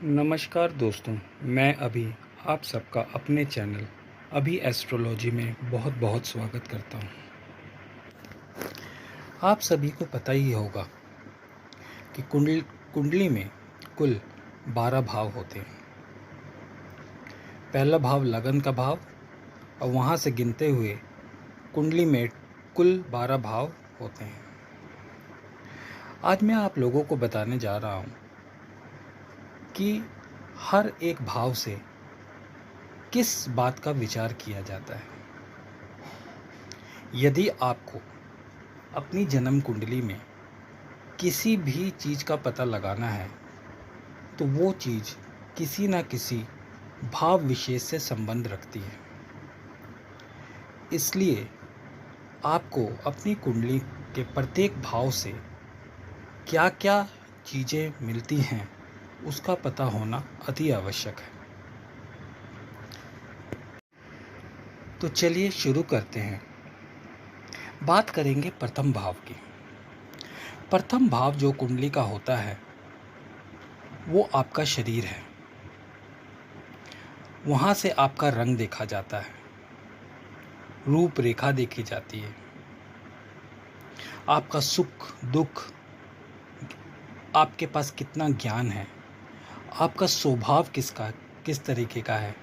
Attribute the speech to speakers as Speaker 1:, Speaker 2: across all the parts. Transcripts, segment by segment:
Speaker 1: नमस्कार दोस्तों, मैं अभी आप सबका अपने चैनल अभी एस्ट्रोलॉजी में बहुत बहुत स्वागत करता हूँ। आप सभी को पता ही होगा कि कुंडली में कुल 12 भाव होते हैं। पहला भाव लगन का भाव और वहाँ से गिनते हुए कुंडली में कुल 12 भाव होते हैं। आज मैं आप लोगों को बताने जा रहा हूँ कि हर एक भाव से किस बात का विचार किया जाता है। यदि आपको अपनी जन्म कुंडली में किसी भी चीज़ का पता लगाना है तो वो चीज़ किसी न किसी भाव विशेष से संबंध रखती है। इसलिए आपको अपनी कुंडली के प्रत्येक भाव से क्या क्या चीज़ें मिलती हैं उसका पता होना अति आवश्यक है। तो चलिए शुरू करते हैं। बात करेंगे प्रथम भाव की। प्रथम भाव जो कुंडली का होता है वो आपका शरीर है। वहाँ से आपका रंग देखा जाता है, रूपरेखा देखी जाती है, आपका सुख दुख, आपके पास कितना ज्ञान है, आपका स्वभाव किस तरीके का है,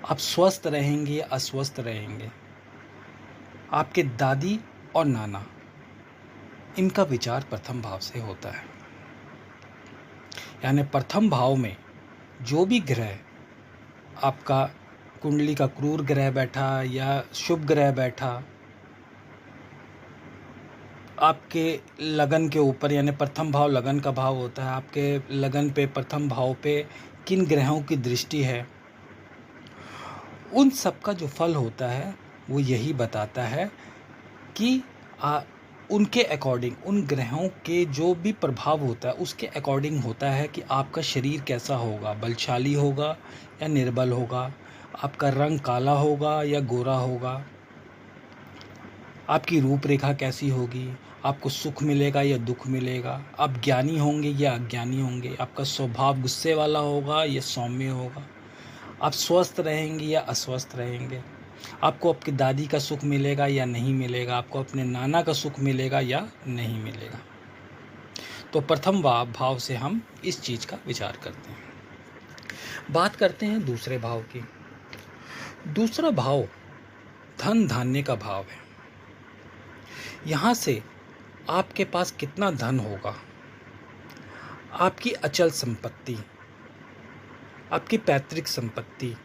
Speaker 1: आप स्वस्थ रहेंगे या अस्वस्थ रहेंगे, आपके दादी और नाना, इनका विचार प्रथम भाव से होता है। यानी प्रथम भाव में जो भी ग्रह आपका कुंडली का क्रूर ग्रह बैठा या शुभ ग्रह बैठा आपके लगन के ऊपर, यानी प्रथम भाव लगन का भाव होता है, आपके लगन पे प्रथम भाव पे किन ग्रहों की दृष्टि है, उन सब का जो फल होता है वो यही बताता है कि उनके अकॉर्डिंग, उन ग्रहों के जो भी प्रभाव होता है उसके अकॉर्डिंग होता है कि आपका शरीर कैसा होगा, बलशाली होगा या निर्बल होगा, आपका रंग काला होगा या गोरा होगा, आपकी रूपरेखा कैसी होगी, आपको सुख मिलेगा या दुख मिलेगा, आप ज्ञानी होंगे या अज्ञानी होंगे, आपका स्वभाव गुस्से वाला होगा या सौम्य होगा, आप स्वस्थ रहेंगे या अस्वस्थ रहेंगे, आपको आपकी दादी का सुख मिलेगा या नहीं मिलेगा, आपको अपने नाना का सुख मिलेगा या नहीं मिलेगा। तो प्रथम भाव से हम इस चीज़ का विचार करते हैं। बात करते हैं दूसरे भाव की। दूसरा भाव धन धान्य का भाव है। यहाँ से आपके पास कितना धन होगा, आपकी अचल संपत्ति, आपकी पैतृक संपत्ति,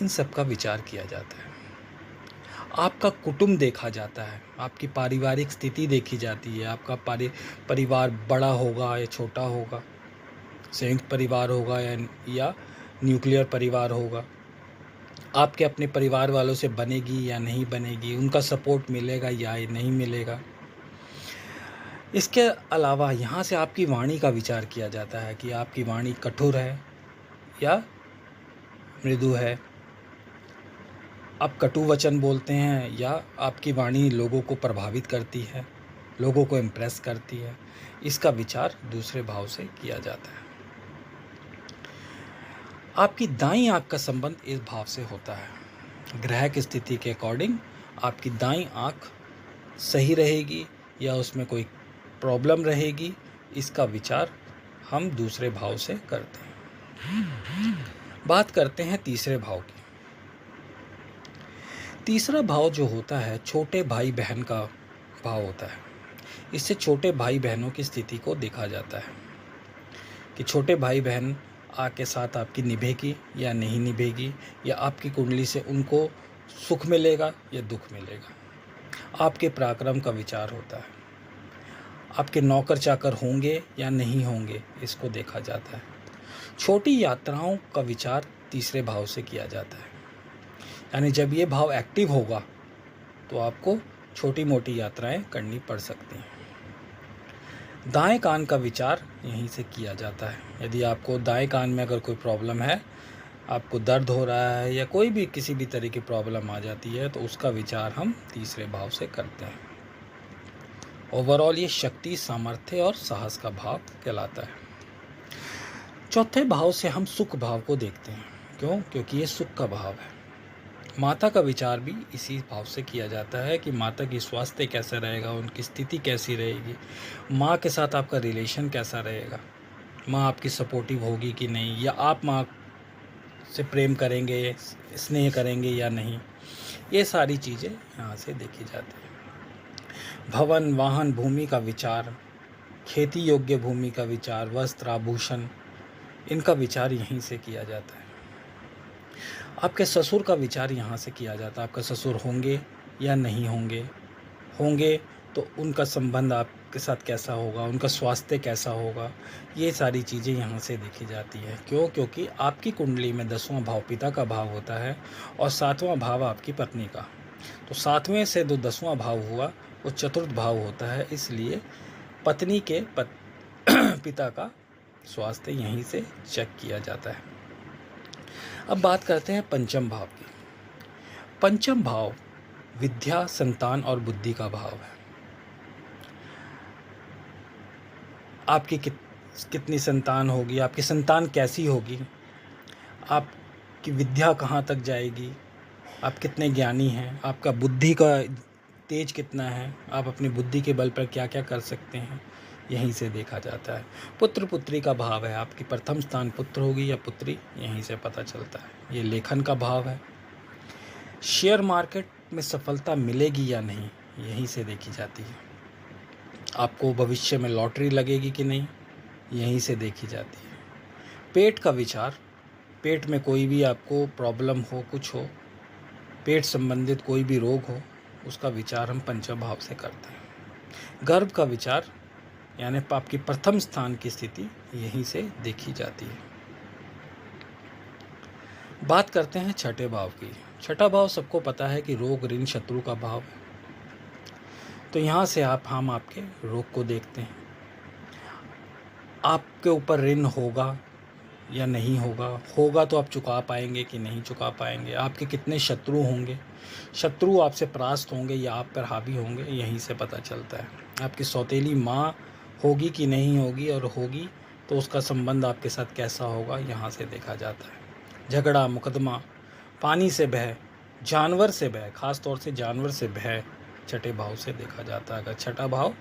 Speaker 1: इन सब का विचार किया जाता है। आपका कुटुंब देखा जाता है, आपकी पारिवारिक स्थिति देखी जाती है, आपका परिवार बड़ा होगा या छोटा होगा, संयुक्त परिवार होगा या न्यूक्लियर परिवार होगा, आपके अपने परिवार वालों से बनेगी या नहीं बनेगी, उनका सपोर्ट मिलेगा या नहीं मिलेगा। इसके अलावा यहाँ से आपकी वाणी का विचार किया जाता है कि आपकी वाणी कठोर है या मृदु है, आप कटु वचन बोलते हैं या आपकी वाणी लोगों को प्रभावित करती है, लोगों को इम्प्रेस करती है। इसका विचार दूसरे भाव से किया जाता है। आपकी दाईं आंख का संबंध इस भाव से होता है। ग्रह की स्थिति के अकॉर्डिंग आपकी दाईं आंख सही रहेगी या उसमें कोई प्रॉब्लम रहेगी, इसका विचार हम दूसरे भाव से करते हैं। बात करते हैं तीसरे भाव की। तीसरा भाव जो होता है छोटे भाई बहन का भाव होता है। इससे छोटे भाई बहनों की स्थिति को देखा जाता है कि छोटे भाई बहन आपके साथ आपकी निभेगी या नहीं निभेगी, या आपकी कुंडली से उनको सुख मिलेगा या दुख मिलेगा। आपके पराक्रम का विचार होता है। आपके नौकर चाकर होंगे या नहीं होंगे, इसको देखा जाता है। छोटी यात्राओं का विचार तीसरे भाव से किया जाता है। यानी जब ये भाव एक्टिव होगा तो आपको छोटी मोटी यात्राएं करनी पड़ सकती हैं। दाएं कान का विचार यहीं से किया जाता है। यदि आपको दाएं कान में अगर कोई प्रॉब्लम है, आपको दर्द हो रहा है या कोई भी किसी भी तरह की प्रॉब्लम आ जाती है, तो उसका विचार हम तीसरे भाव से करते हैं। ओवरऑल ये शक्ति, सामर्थ्य और साहस का भाव कहलाता है। चौथे भाव से हम सुख भाव को देखते हैं। क्यों? क्योंकि ये सुख का भाव है। माता का विचार भी इसी भाव से किया जाता है कि माता की स्वास्थ्य कैसा रहेगा, उनकी स्थिति कैसी रहेगी, माँ के साथ आपका रिलेशन कैसा रहेगा, माँ आपकी सपोर्टिव होगी कि नहीं, या आप माँ से प्रेम करेंगे, स्नेह करेंगे या नहीं। ये सारी चीज़ें यहाँ से देखी जाती हैं। भवन, वाहन, भूमि का विचार, खेती योग्य भूमि का विचार, वस्त्र, आभूषण, इनका विचार यहीं से किया जाता है। आपके ससुर का विचार यहाँ से किया जाता है। आपके ससुर होंगे या नहीं होंगे, होंगे तो उनका संबंध आपके साथ कैसा होगा, उनका स्वास्थ्य कैसा होगा, ये सारी चीज़ें यहाँ से देखी जाती है। क्यों? क्योंकि आपकी कुंडली में 10वां भाव पिता का भाव होता है और 7वां भाव आपकी पत्नी का। तो 7वें से जो 10वां भाव हुआ वो चतुर्थ भाव होता है, इसलिए पत्नी के पिता का स्वास्थ्य यहीं से चेक किया जाता है। अब बात करते हैं पंचम भाव की। पंचम भाव विद्या, संतान और बुद्धि का भाव है। आपकी कितनी संतान होगी, आपकी संतान कैसी होगी, आपकी विद्या कहाँ तक जाएगी, आप कितने ज्ञानी हैं, आपका बुद्धि का तेज कितना है, आप अपनी बुद्धि के बल पर क्या क्या कर सकते हैं, यहीं से देखा जाता है। पुत्र पुत्री का भाव है, आपकी प्रथम स्थान पुत्र होगी या पुत्री, यहीं से पता चलता है। ये लेखन का भाव है। शेयर मार्केट में सफलता मिलेगी या नहीं, यहीं से देखी जाती है। आपको भविष्य में लॉटरी लगेगी कि नहीं, यहीं से देखी जाती है। पेट का विचार, पेट में कोई भी आपको प्रॉब्लम हो, कुछ हो, पेट संबंधित कोई भी रोग हो, उसका विचार हम पंचम भाव से करते हैं। गर्भ का विचार यानी आपकी प्रथम स्थान की स्थिति यहीं से देखी जाती है। बात करते हैं छठे भाव की। छठा भाव सबको पता है कि रोग, ऋण, शत्रु का भाव है। तो यहाँ से हम आपके रोग को देखते हैं। आपके ऊपर ऋण होगा या नहीं होगा, होगा तो आप चुका पाएंगे कि नहीं चुका पाएंगे, आपके कितने शत्रु होंगे, शत्रु आपसे परास्त होंगे या आप पर हावी होंगे, यहीं से पता चलता है। आपकी सौतेली माँ होगी कि नहीं होगी, और होगी तो उसका संबंध आपके साथ कैसा होगा, यहाँ से देखा जाता है। झगड़ा, मुकदमा, पानी से भय, जानवर से भय, खास तौर से जानवर से भय छठे भाव से देखा जाता है। अगर छठा भाव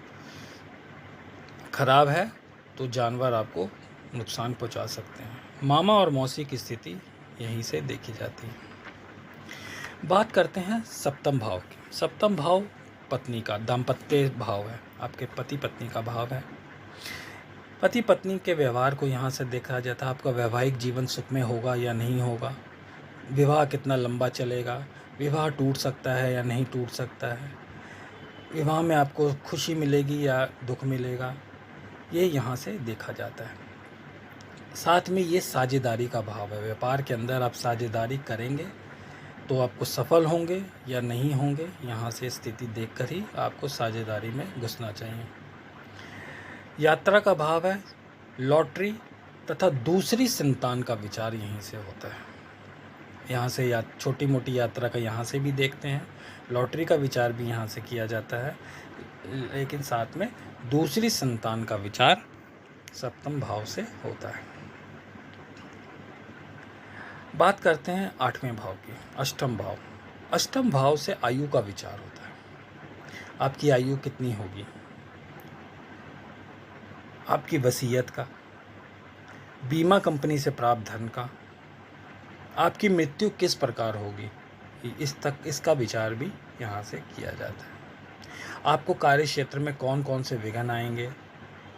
Speaker 1: खराब है तो जानवर आपको नुकसान पहुंचा सकते हैं। मामा और मौसी की स्थिति यहीं से देखी जाती है। बात करते हैं सप्तम भाव की। सप्तम भाव पत्नी का, दाम्पत्य भाव है, आपके पति पत्नी का भाव है। पति पत्नी के व्यवहार को यहाँ से देखा जाता है। आपका वैवाहिक जीवन सुखमय होगा या नहीं होगा, विवाह कितना लंबा चलेगा, विवाह टूट सकता है या नहीं टूट सकता है, विवाह में आपको खुशी मिलेगी या दुख मिलेगा, ये यहाँ से देखा जाता है। साथ में ये साझेदारी का भाव है। व्यापार के अंदर आप साझेदारी करेंगे तो आपको सफल होंगे या नहीं होंगे, यहाँ से स्थिति देखकर ही आपको साझेदारी में घुसना चाहिए। यात्रा का भाव है। लॉटरी तथा दूसरी संतान का विचार यहीं से होता है। यहाँ से छोटी मोटी यात्रा का यहाँ से भी देखते हैं, लॉटरी का विचार भी यहाँ से किया जाता है, लेकिन साथ में दूसरी संतान का विचार सप्तम भाव से होता है। बात करते हैं आठवें भाव की, अष्टम भाव। अष्टम भाव से आयु का विचार होता है। आपकी आयु कितनी होगी, आपकी वसीयत का, बीमा कंपनी से प्राप्त धन का, आपकी मृत्यु किस प्रकार होगी, इसका विचार भी यहाँ से किया जाता है। आपको कार्य क्षेत्र में कौन कौन से विघ्न आएंगे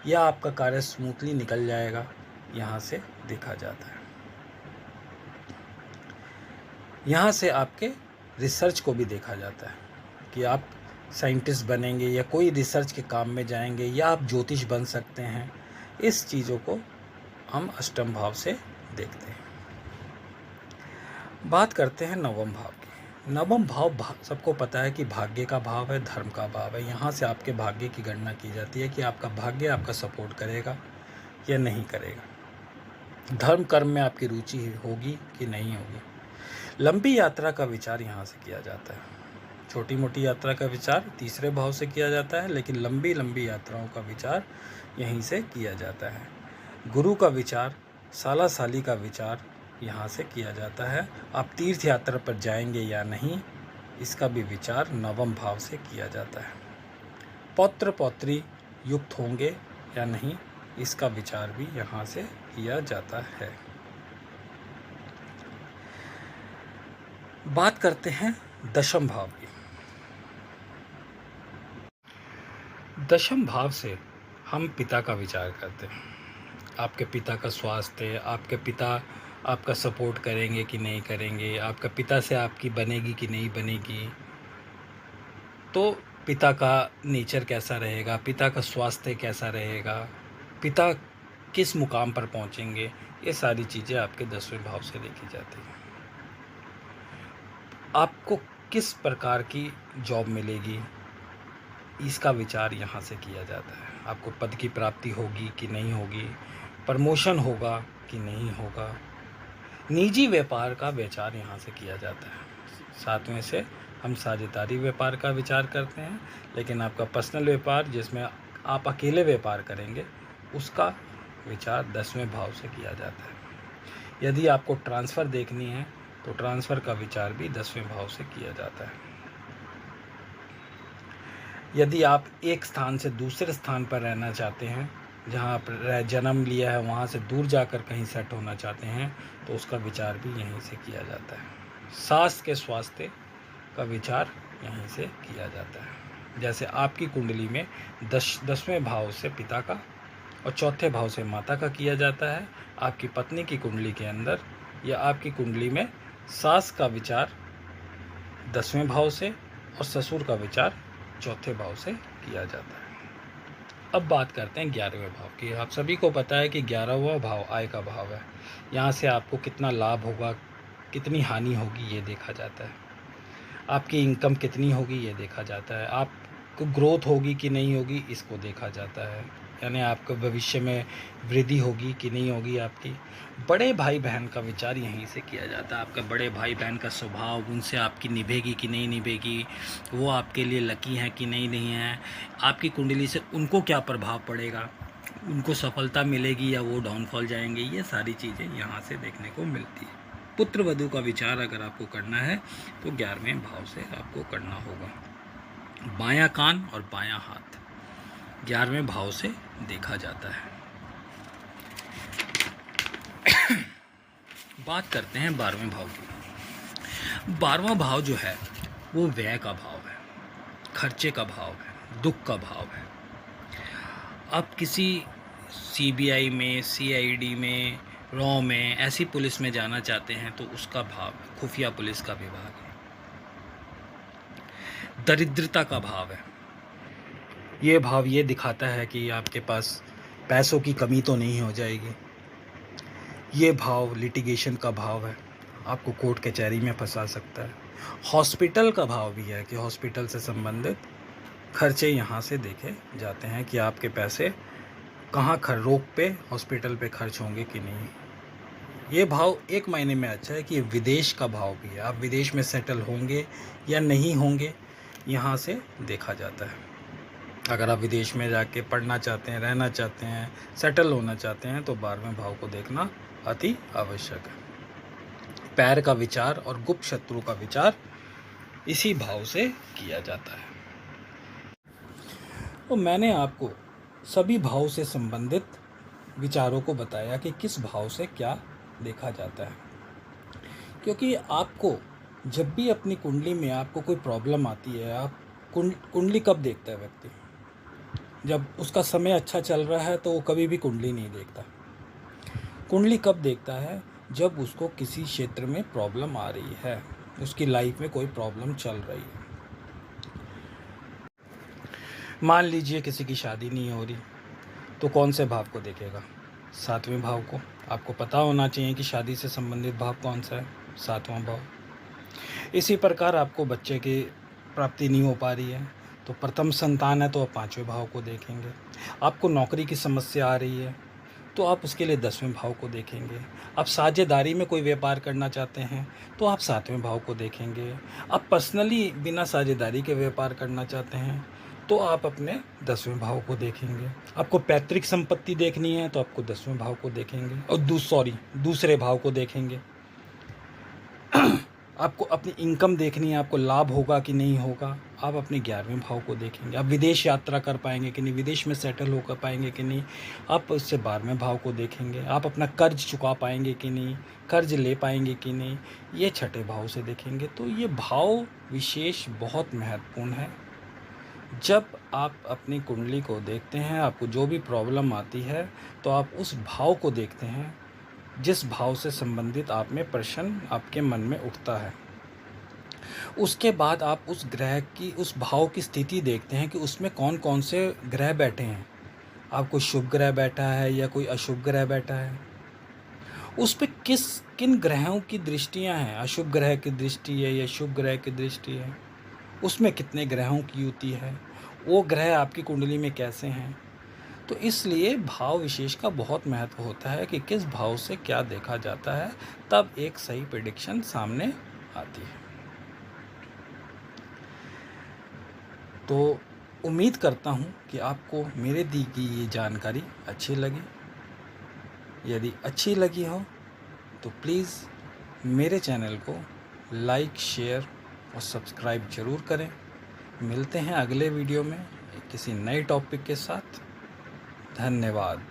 Speaker 1: या आपका कार्य स्मूथली निकल जाएगा, यहाँ से देखा जाता है। यहाँ से आपके रिसर्च को भी देखा जाता है कि आप साइंटिस्ट बनेंगे या कोई रिसर्च के काम में जाएंगे या आप ज्योतिष बन सकते हैं। इस चीज़ों को हम अष्टम भाव से देखते हैं। बात करते हैं नवम भाव की। नवम भाव सबको पता है कि भाग्य का भाव है, धर्म का भाव है। यहाँ से आपके भाग्य की गणना की जाती है कि आपका भाग्य आपका सपोर्ट करेगा या नहीं करेगा, धर्म कर्म में आपकी रुचि होगी कि नहीं होगी। लंबी यात्रा का विचार यहाँ से किया जाता है। छोटी मोटी यात्रा का विचार तीसरे भाव से किया जाता है, लेकिन लंबी यात्राओं का विचार यहीं से किया जाता है। गुरु का विचार साला साली का विचार यहाँ से किया जाता है। आप तीर्थ यात्रा पर जाएंगे या नहीं, इसका भी विचार नवम भाव से किया जाता है। पौत्र पौत्री युक्त होंगे या नहीं, इसका विचार भी यहाँ से किया जाता है। बात करते हैं दशम भाव की। दशम भाव से हम पिता का विचार करते हैं। आपके पिता का स्वास्थ्य, आपके पिता आपका सपोर्ट करेंगे कि नहीं करेंगे, आपका पिता से आपकी बनेगी कि नहीं बनेगी, तो पिता का नेचर कैसा रहेगा, पिता का स्वास्थ्य कैसा रहेगा, पिता किस मुकाम पर पहुंचेंगे, ये सारी चीज़ें आपके 10वें भाव से देखी जाती हैं। आपको किस प्रकार की जॉब मिलेगी, इसका विचार यहाँ से किया जाता है। आपको पद की प्राप्ति होगी कि नहीं होगी, प्रमोशन होगा कि नहीं होगा, निजी व्यापार का विचार यहाँ से किया जाता है। 7वें से हम साझेदारी व्यापार का विचार करते हैं, लेकिन आपका पर्सनल व्यापार जिसमें आप अकेले व्यापार करेंगे, उसका विचार 10वें भाव से किया जाता है। यदि आपको ट्रांसफ़र देखनी है तो ट्रांसफ़र का विचार भी 10वें भाव से किया जाता है। यदि आप एक स्थान से दूसरे स्थान पर रहना चाहते हैं, जहाँ आप जन्म लिया है वहाँ से दूर जाकर कहीं सेट होना चाहते हैं, तो उसका विचार भी यहीं से किया जाता है। सास के स्वास्थ्य का विचार यहीं से किया जाता है। जैसे आपकी कुंडली में 10वें भाव से पिता का और चौथे भाव से माता का किया जाता है, आपकी पत्नी की कुंडली के अंदर या आपकी कुंडली में सास का विचार 10वें भाव से और ससुर का विचार चौथे भाव से किया जाता है। अब बात करते हैं 11वें भाव की। आप सभी को पता है कि 11वां भाव आय का भाव है। यहाँ से आपको कितना लाभ होगा, कितनी हानि होगी, ये देखा जाता है। आपकी इनकम कितनी होगी, ये देखा जाता है। आपको ग्रोथ होगी कि नहीं होगी, इसको देखा जाता है। यानी आपको भविष्य में वृद्धि होगी कि नहीं होगी आपकी। बड़े भाई बहन का विचार यहीं से किया जाता है। आपके बड़े भाई बहन का स्वभाव, उनसे आपकी निभेगी कि नहीं निभेगी, वो आपके लिए लकी हैं कि नहीं हैं, आपकी कुंडली से उनको क्या प्रभाव पड़ेगा, उनको सफलता मिलेगी या वो डाउनफॉल जाएंगे, ये सारी चीज़ें यहाँ से देखने को मिलती है। पुत्र वधू का विचार अगर आपको करना है तो 11वें भाव से आपको करना होगा। बायां कान और बायां हाथ 11वें भाव से देखा जाता है। बात करते हैं 12वें भाव की। 12वां भाव जो है वो व्यय का भाव है, खर्चे का भाव है, दुख का भाव है। आप किसी सीबीआई में, सीआईडी में, रॉ में, ऐसी पुलिस में जाना चाहते हैं तो उसका भाव है, खुफिया पुलिस का विभाग है। दरिद्रता का भाव है। ये भाव ये दिखाता है कि आपके पास पैसों की कमी तो नहीं हो जाएगी। ये भाव लिटिगेशन का भाव है, आपको कोर्ट कचहरी में फंसा सकता है। हॉस्पिटल का भाव भी है कि हॉस्पिटल से संबंधित खर्चे यहाँ से देखे जाते हैं कि आपके पैसे कहाँ रोग पे, हॉस्पिटल पे खर्च होंगे कि नहीं। ये भाव एक मायने में अच्छा है कि विदेश का भाव भी है। आप विदेश में सेटल होंगे या नहीं होंगे, यहाँ से देखा जाता है। अगर आप विदेश में जाके पढ़ना चाहते हैं, रहना चाहते हैं, सेटल होना चाहते हैं, तो 12वें भाव को देखना अति आवश्यक है। पैर का विचार और गुप्त शत्रु का विचार इसी भाव से किया जाता है। तो मैंने आपको सभी भाव से संबंधित विचारों को बताया कि किस भाव से क्या देखा जाता है, क्योंकि आपको जब भी अपनी कुंडली में आपको कोई प्रॉब्लम आती है, आप कुंडली कब देखता है व्यक्ति? जब उसका समय अच्छा चल रहा है तो वो कभी भी कुंडली नहीं देखता। कुंडली कब देखता है? जब उसको किसी क्षेत्र में प्रॉब्लम आ रही है, उसकी लाइफ में कोई प्रॉब्लम चल रही है। मान लीजिए किसी की शादी नहीं हो रही, तो कौन से भाव को देखेगा? 7वें भाव को। आपको पता होना चाहिए कि शादी से संबंधित भाव कौन सा है, 7वां भाव। इसी प्रकार आपको बच्चे की प्राप्ति नहीं हो पा रही है तो प्रथम संतान है तो आप 5वें भाव को देखेंगे। आपको नौकरी की समस्या आ रही है तो आप उसके लिए 10वें भाव को देखेंगे। आप साझेदारी में कोई व्यापार करना चाहते हैं तो आप 7वें भाव को देखेंगे। आप पर्सनली बिना साझेदारी के व्यापार करना चाहते हैं तो आप अपने 10वें भाव को देखेंगे। आपको पैतृक संपत्ति देखनी है तो आपको 10वें भाव को देखेंगे, और दूसरे भाव को देखेंगे। आपको अपनी इनकम देखनी है, आपको लाभ होगा कि नहीं होगा, आप अपने 11वें भाव को देखेंगे। आप विदेश यात्रा कर पाएंगे कि नहीं, विदेश में सेटल होकर पाएंगे कि नहीं, आप उससे 12वें भाव को देखेंगे। आप अपना कर्ज चुका पाएंगे कि नहीं, कर्ज ले पाएंगे कि नहीं, ये 6ठे भाव से देखेंगे। तो ये भाव विशेष बहुत महत्वपूर्ण है। जब आप अपनी कुंडली को देखते हैं, आपको जो भी प्रॉब्लम आती है तो आप उस भाव को देखते हैं जिस भाव से संबंधित आप में प्रश्न आपके मन में उठता है। उसके बाद आप उस ग्रह की, उस भाव की स्थिति देखते हैं कि उसमें कौन कौन से ग्रह बैठे हैं। आप कोई शुभ ग्रह बैठा है या कोई अशुभ ग्रह बैठा है, उस पे किन ग्रहों की दृष्टियां हैं, अशुभ ग्रह की दृष्टि है या शुभ ग्रह की दृष्टि है, उसमें कितने ग्रहों की युति है, वो ग्रह आपकी कुंडली में कैसे हैं। तो इसलिए भाव विशेष का बहुत महत्व होता है कि किस भाव से क्या देखा जाता है, तब एक सही प्रेडिक्शन सामने आती है। तो उम्मीद करता हूँ कि आपको मेरे दी गई ये जानकारी अच्छी लगी। यदि अच्छी लगी हो तो प्लीज़ मेरे चैनल को लाइक, शेयर और सब्सक्राइब ज़रूर करें। मिलते हैं अगले वीडियो में किसी नए टॉपिक के साथ। धन्यवाद।